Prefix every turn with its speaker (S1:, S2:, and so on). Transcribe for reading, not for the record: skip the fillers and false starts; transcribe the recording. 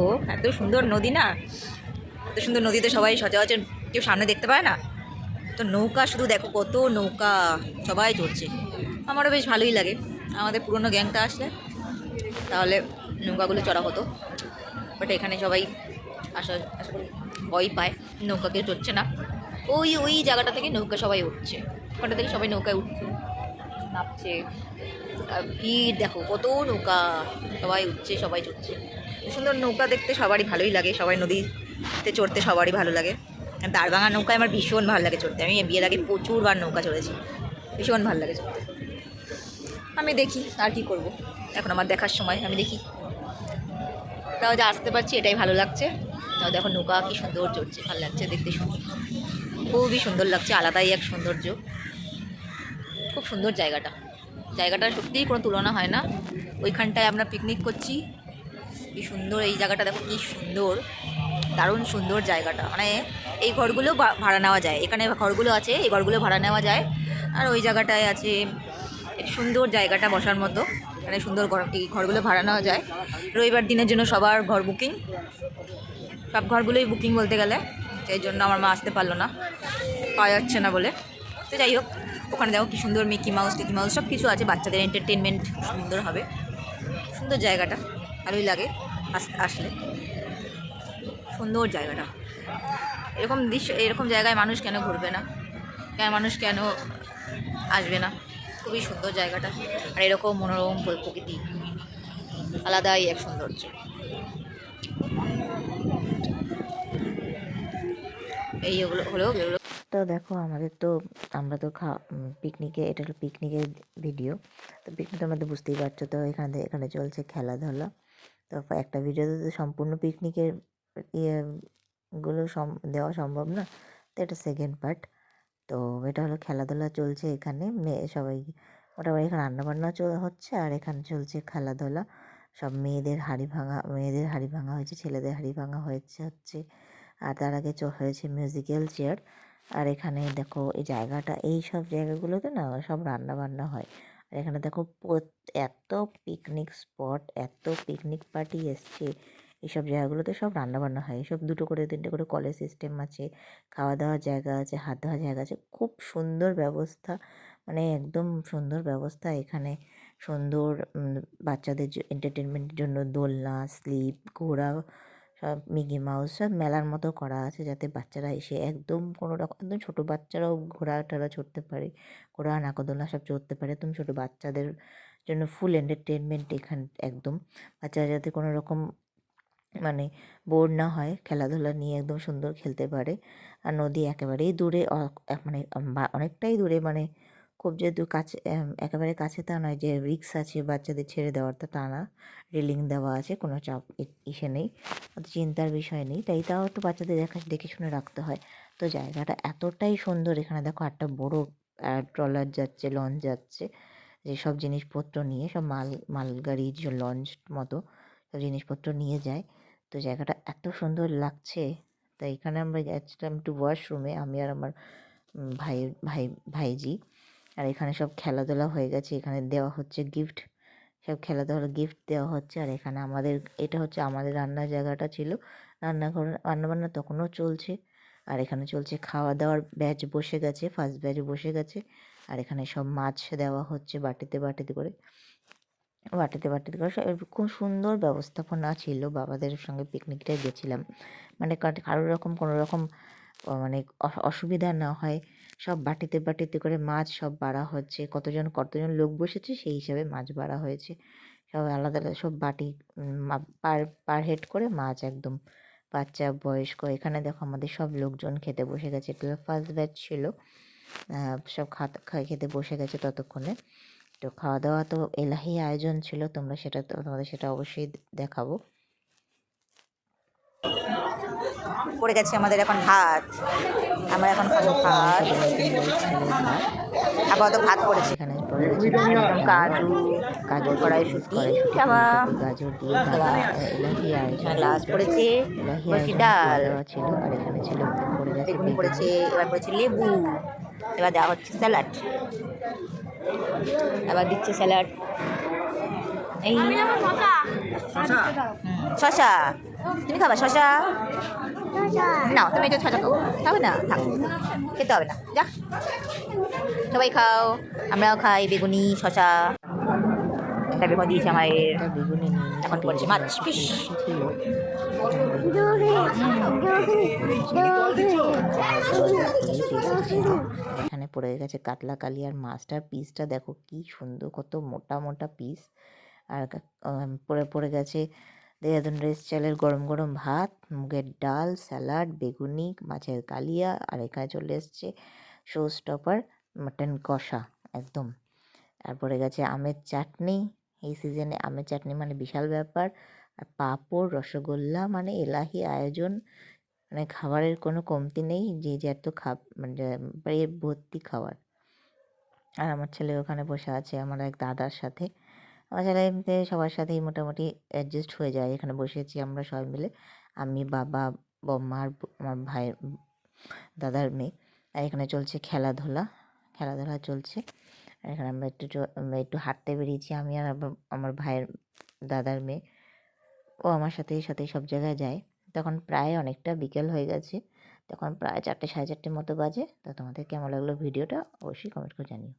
S1: ও এত সুন্দর নদী না, এত সুন্দর নদী তো সবাই সচরাচর কেউ সামনে দেখতে পায় না। তো নৌকা শুধু দেখো, কত নৌকা, সবাই চড়ছে। আমারও বেশ ভালোই লাগে। আমাদের পুরনো গ্যাংটা আসলে তাহলে নৌকাগুলো চড়া হতো, বাট এখানে সবাই আশা আশা করি ভয় পায়, নৌকা কেউ চড়ছে না। ওই ওই জায়গাটা থেকে নৌকা সবাই উঠছে, ওখানটা থেকে সবাই নৌকায় উঠছে, নামছে। আর ভিড় দেখো, কত নৌকা, সবাই উঠছে সবাই চড়ছে। সুন্দর নৌকা দেখতে সবারই ভালোই লাগে, সবাই নদীতে চড়তে সবারই ভালো লাগে। দাঁড়ভাঙা নৌকায় আমার ভীষণ ভালো লাগে চড়তে। আমি বিয়ের আগে প্রচুরবার নৌকা চড়েছি, ভীষণ ভালো লাগে চড়তে। আমি দেখি আর কি করব, এখন আমার দেখার সময়, আমি দেখি। তাও যে আসতে পারছি এটাই ভালো লাগছে। তাও দেখো নৌকা কি সুন্দর চড়ছে, ভালো লাগছে দেখতে, সুন্দর, খুবই সুন্দর লাগছে, আলাদাই এক সৌন্দর্য। খুব সুন্দর জায়গাটা, জায়গাটা সত্যিই কোনো তুলনা হয় না। ওইখানটায় আমরা পিকনিক করছি, কি সুন্দর এই জায়গাটা দেখো, কি সুন্দর, দারুণ সুন্দর জায়গাটা। মানে এই ঘরগুলো ভাড়া নেওয়া যায়, এখানে ঘরগুলো আছে, এই ঘরগুলো ভাড়া নেওয়া যায়। আর ওই জায়গাটায় আছে সুন্দর জায়গাটা বসার মতো, মানে সুন্দর ঘর, এই ঘরগুলো ভাড়া নেওয়া যায়। রবিবার দিনের জন্য সবার ঘর বুকিং, সব ঘরগুলোই বুকিং বলতে গেলে। সেই জন্য আমার মা আসতে পারলো না, পাওয়া যাচ্ছে না বলে। তো যাই হোক, ওখানে দেখো কি সুন্দর মিকি মাউস টিকি মাউস সব কিছু আছে, বাচ্চাদের এন্টারটেনমেন্ট সুন্দর হবে। সুন্দর জায়গাটা, ভালোই লাগে আসলে, সুন্দর জায়গাটা। এরকম দৃশ্য, এরকম জায়গায় মানুষ কেন ঘুরবে না, মানুষ কেন আসবে না? খুবই সুন্দর জায়গাটা, আর এরকম মনোরম প্রকৃতি, আলাদাই এক সৌন্দর্য। এই এগুলো হলো এগুলো।
S2: তো দেখো আমাদের তো, আমরা তো পিকনিকে, এটা হলো পিকনিকের ভিডিও। তো পিকনিক আমাদের বুঝতেই পারছো, তো এখানে চলছে খেলাধুলা। তো একটা ভিডিওতে তো সম্পূর্ণ পিকনিকের ইয়েগুলো দেওয়া সম্ভব না, তো এটা সেকেন্ড পার্ট। তো এটা হলো খেলাধুলা চলছে এখানে, সবাই মোটামুটি এখানে রান্নাবান্না হচ্ছে, আর এখানে চলছে খেলাধুলা। সব মেয়েদের হাঁড়ি ভাঙা হয়েছে, ছেলেদের হাঁড়ি ভাঙা হচ্ছে। আর তার আগে হয়েছে মিউজিক্যাল চেয়ার। আর এখানে দেখো এই জায়গাটা, এই সব জায়গাগুলোতে না সব রান্না বান্না হয়। আর এখানে দেখো এত পিকনিক স্পট, এত পিকনিক পার্টি এসছে, এইসব জায়গাগুলোতে সব রান্না বান্না হয়। এসব 2 করে 3টে করে কলের সিস্টেম আছে, খাওয়া দাওয়ার জায়গা আছে, হাত ধোয়ার জায়গা আছে, খুব সুন্দর ব্যবস্থা, মানে একদম সুন্দর ব্যবস্থা এখানে। সুন্দর বাচ্চাদের এন্টারটেনমেন্টের জন্য দোলনা, স্লিপ, ঘোড়া, সব মিকি মাউস সব মেলার মতো করা আছে, যাতে বাচ্চারা এসে একদম কোনো রকম, একদম ছোটো বাচ্চারাও ঘোড়া টোড়া চড়তে পারে, ঘোড়া নাগরদোলনা সব চড়তে পারে। একদম ছোটো বাচ্চাদের জন্য ফুল এন্টারটেনমেন্ট এখানে একদম। বাচ্চারা যাতে কোনো রকম মানে বোর না হয়, খেলাধুলা নিয়ে একদম সুন্দর খেলতে পারে। আর নদী একেবারেই দূরে, মানে অনেকটাই দূরে, মানে খুব যেহেতু কাছে, একেবারে কাছে তা নয় যে রিক্স আছে বাচ্চাদের ছেড়ে দেওয়ার, তো তা না, রেলিং দেওয়া আছে, কোনো চাপ ইসে নেই, অত চিন্তার বিষয় নেই। তাও তো বাচ্চাদের দেখে শুনে রাখতে হয়। তো জায়গাটা এতটাই সুন্দর, এখানে দেখো একটা বড় ট্রলার যাচ্ছে, লঞ্চ যাচ্ছে, যেসব জিনিসপত্র নিয়ে, সব মালগাড়ি যে লঞ্চ মতো সব জিনিসপত্র নিয়ে যায়। তো জায়গাটা এত সুন্দর লাগছে। তো এখানে আমরা যাচ্ছিলাম একটু ওয়াশরুমে, আমি আর আমার ভাই ভাই ভাইজি। আর এখানে সব খেলাধুলা হয়ে গেছে, এখানে দেওয়া হচ্ছে গিফট, সব খেলাধুলা গিফট দেওয়া হচ্ছে। আর এখানে এটা হচ্ছে আমাদের রান্নার জায়গাটা ছিল, রান্নাবান্না তখনও চলছে। আর এখানে চলছে খাওয়া দাওয়ার ব্যাচ বসে গেছে, ফার্স্ট ব্যাচ বসে গেছে। আর এখানে সব মাছ দেওয়া হচ্ছে বাটিতে করে, খুব সুন্দর ব্যবস্থাপনা ছিল। বাবাদের সঙ্গে পিকনিকটায় গেছিলাম, মানে কারোর রকম কোনো রকম মানে অসুবিধা না হয়। সব বাটিতে করে মাছ সব বাড়া হচ্ছে, কতজন লোক বসেছে সেই হিসাবে মাছ বাড়া হয়েছে। সব আলাদা আলাদা সব বাটি, পার হেড করে মাছ, একদম বাচ্চা বয়স্ক। এখানে দেখো আমাদের সব লোকজন খেতে বসে গেছে, এটা ফার্স্ট ব্যাচ ছিল, সব খেতে বসে গেছে ততক্ষণে। তো খাওয়া দাওয়া তো এলাহি আয়োজন ছিল, তোমাদের সেটা অবশ্যই দেখাবো।
S1: পড়ে গেছে আমাদের এখন ভাত, আমরা এখন খাবো ভাত। আপাতত ভাত পড়েছে,
S2: এখানে
S1: কাজু, গাজর, কড়াইশুঁটি,
S2: গাজর দিয়ে এলাহি আয়োজন,
S1: গ্লাস পড়েছে,
S2: এলাহি
S1: ডাল
S2: ছিল। আর এখানে ছিল পড়ে গেছে
S1: বেগুনি পড়েছে, এবার পড়েছে লেবু, এবার দেওয়া হচ্ছে স্যালাড, এবার দিচ্ছে স্যালাড, এই শশা, তুমি খাবা শশা? না তুমি এটা শশা খাও। খাবে না? থাক, খেতে হবে না, যা। সবাই খাও, আমরাও খাই বেগুনি শশা। একটা বেগুন দিয়েছে আমার।
S2: একটা বেগুনি নিয়ে নিয়েছে,
S1: এখন করছে
S2: বেগুনটা
S1: মাছ
S2: এত
S1: ফিশ।
S2: টেস্টি ছিল। এখানে বেগুনি নিয়েছে, খুবই টেস্টি ছিল। আর এখানে পড়ে গেছে কাতলা কালিয়ার মাছটার পিসটা দেখো কি সুন্দর, কত মোটা মোটা পিস। আর পড়ে পড়ে গেছে দেহরাদুন রেস চালের গরম গরম ভাত, মুগের ডাল, স্যালাড, বেগুনি, মাছের কালিয়া, আর এখানে চলে এসছে শো স্টপার মাটন কষা একদম। আর পড়ে গেছে আমের চাটনি, এই সিজনে আমের চাটনি মানে বিশাল ব্যাপার। আর পাঁপড়, রসগোল্লা, মানে এলাহি আয়োজন, মানে খাবারের কোনো কমতি নেই, যে এত মানে পেট ভর্তি খাবার। আর আমার ছেলে ওখানে বসে আছে আমার এক দাদার সাথে। আমার ছেলে এমনিতে সবার সাথেই মোটামুটি অ্যাডজাস্ট হয়ে যায়। এখানে বসেছি আমরা সবাই মিলে, আমি, বাবা, বম্মা আর আমার ভাইয়ের দাদার মেয়ে। আর এখানে চলছে খেলাধুলা, খেলাধুলা চলছে। আর এখানে আমরা আমরা একটু হাঁটতে বেরিয়েছি, আমি আর আমার ভাইয়ের দাদার মেয়ে। ও আমার সাথেই সাথে সব জায়গায় যায়। তখন প্রায় অনেকটা বিকেল হয়ে গেছে, তখন প্রায় 4টে 4:30 মতো বাজে। তো তোমাদের কেমন লাগলো ভিডিওটা অবশ্যই কমেন্ট করে জানিও।